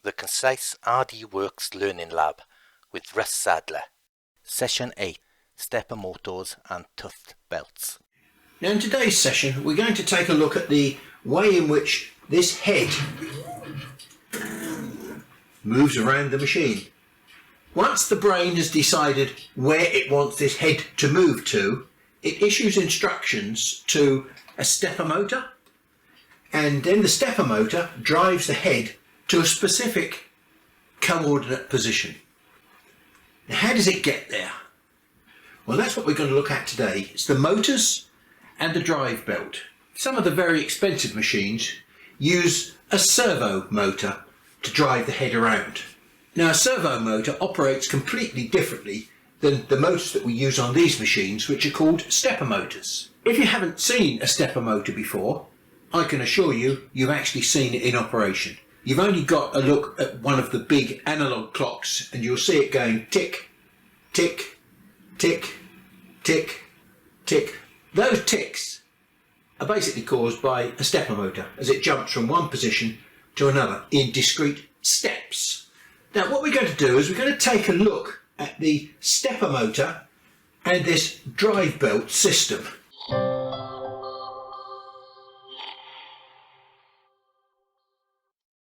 the Concise RDWorks Learning Lab with Russ Sadler. Session 8, Stepper Motors and Tuft Belts. Now in today's session we're going to take a look at the way in which this head moves around the machine. Once the brain has decided where it wants this head to move to, it issues instructions to a stepper motor, and then the stepper motor drives the head to a specific coordinate position. Now how does it get there? Well, that's what we're going to look at today. It's the motors and the drive belt. Some of the very expensive machines use a servo motor to drive the head around. Now a servo motor operates completely differently than the motors that we use on these machines, which are called stepper motors. If you haven't seen a stepper motor before, I can assure you, you've actually seen it in operation. You've only got a look at one of the big analog clocks and you'll see it going tick, tick, tick, tick, tick. Those ticks are basically caused by a stepper motor as it jumps from one position to another in discrete steps. Now what we're going to do is we're going to take a look at the stepper motor and this drive belt system.